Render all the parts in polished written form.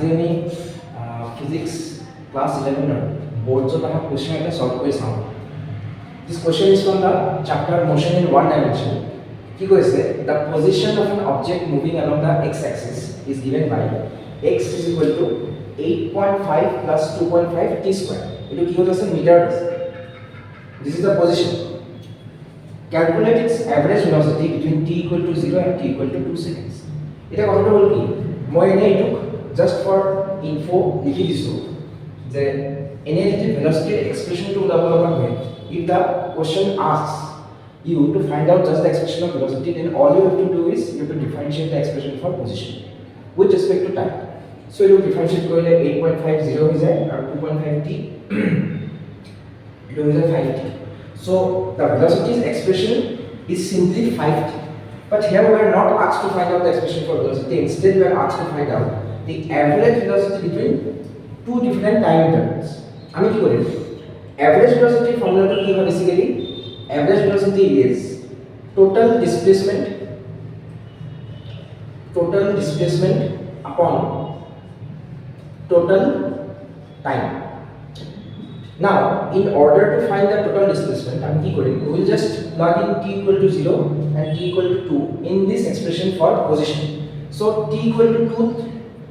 আজি আমি physics class 11 boards of a question at a solve quiz sound. This question is from the chapter motion in one dimension. কি কৈছে the position of an object moving along the x-axis is given by x is equal to 8.5 plus 2.5 t square. It will give us a meter. This is the position. Calculate its average velocity between t equal to 0 and t equal to 2 seconds. এটা কথাটা হল কি মই এনে এটুক just for info লিখি দিছো যে এনে যদি ভেলোসিটি এক্সপ্রেশন টু ওলাব লগা হয় if the question asks you to find out just the expression of velocity, then all you have to do is you have to differentiate the expression for position with respect to time. So you differentiate করলে 8.50 হয়ে যায় আর 2.5t it হয়ে যায় 5t. So the velocity expression is simply 5t. But here we are not asked to find out the expression for velocity. Instead, we are asked to find out the average velocity between two different time intervals. আমি কি করি? Average velocity formula কি হয় basically? Average velocity is total displacement upon total time. Now, in order to find the total displacement, we will just plug in t equal to 0 and t equal to 2 in this expression for position. So, t equal to 2,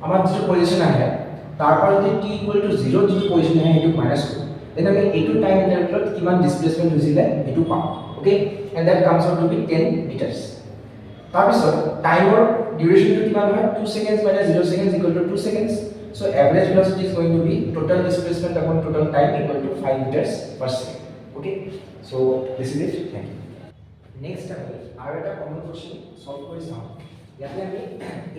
our position is t equal to 0 position is minus 2. Then we a2 time interval kiman displacement is a2 pound. Okay, and that comes out to be 10 meters. Time or duration to 2 seconds minus 0 seconds equal to 2 seconds. So average velocity is going to be total displacement upon total time equal to 5 meters per second. Okay, so this is it. Thank you. Next time, I will have a common question solve for example.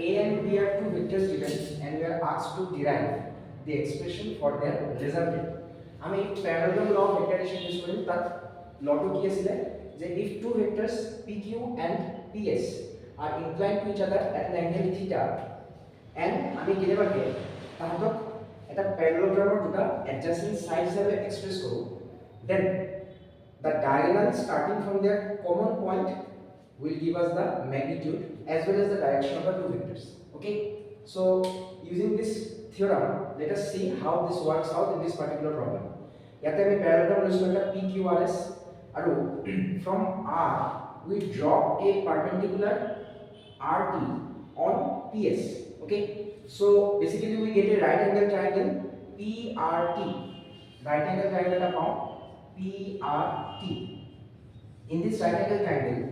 A and B are two vectors given and we are asked to derive the expression for their resultant. I mean, parallelism law of vector addition use kori tat law to ki asile je if two vectors PQ and PS are inclined to each other at an angle theta and আমি কেনেবাকে তাহাঁতক এটা প্যারালেলোগ্রামৰ দুটা adjacent sides হিচাপে express কৰো then the diagonal starting from their common point will give us the magnitude as well as the direction of the two vectors. Okay, so using this theorem let us see how this works out in this particular problem. ইয়াতে আমি parallelogram লৈছো এটা PQRS আৰু from R we draw a perpendicular RT on PS. Okay, so basically we get a right angle triangle PRT. Right angle triangle ta pao PRT. In this right angle triangle,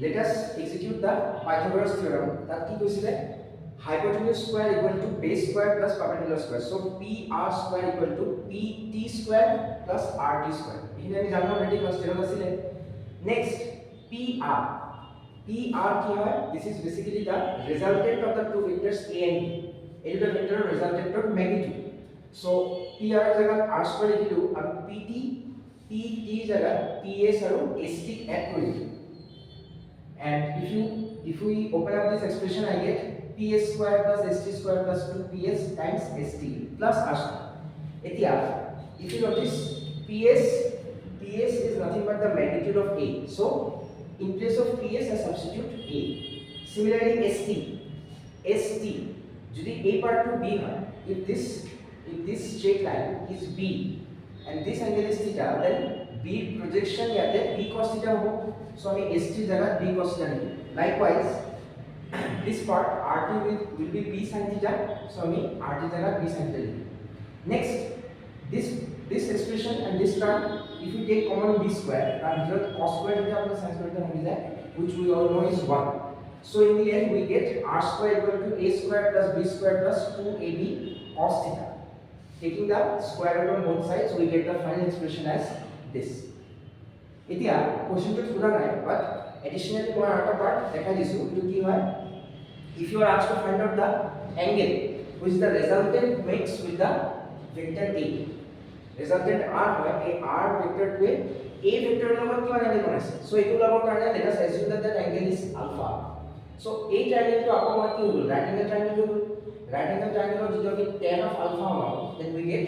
let us execute the Pythagoras theorem. That ki koisile hypotenuse square equal to base square plus perpendicular square. So PR square equal to PT square plus RT square. Ekhine ami jano already class 10 asile. Next PR ki hoy? This is basically the resultant of the two vectors A and B. It is the vector resultant of magnitude. So PR jaga R square equal to PT jaga PS aru ST add kori. And if we open up this expression, I get PS square plus ST square plus 2PS times ST plus R square. Etia, if you notice, PS is nothing but the magnitude of A. So in place of PS, I substitute A. Similarly, ST. Jodi A part to B hai, if this straight line is B and this angle is theta, then B projection yate B cos theta hobo. So I ST jaga B cos theta niki. Likewise, this part RT will be B sin theta. So I RT jaga B sin theta niki. Next, this expression and this term, if you take common B square, and cos square theta plus sin square theta hobi jay, which we all know is 1. So in the end we get R square equal to A square plus B square plus 2AB cos theta. Taking the square root on both sides, we get the final expression as this. Etia question to pura nai, but additionally moi arta part dekha disu to ki hoy if you are asked to find out the angle which the resultant makes with the vector A. Resultant R hoy a R vector to a vector logot kiman angle banaise. So etu logor karone let us assume that angle is alpha. So a triangle to upper what ki hol right angle triangle jodi ami tan of alpha hoy then we get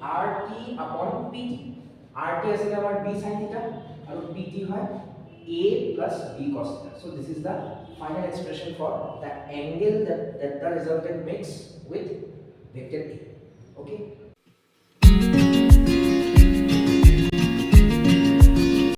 RT upon PT. RT asile amar B sin theta aru PT hoy A plus B cos theta. So this is the final expression for the angle that the resultant makes with vector A. Okay.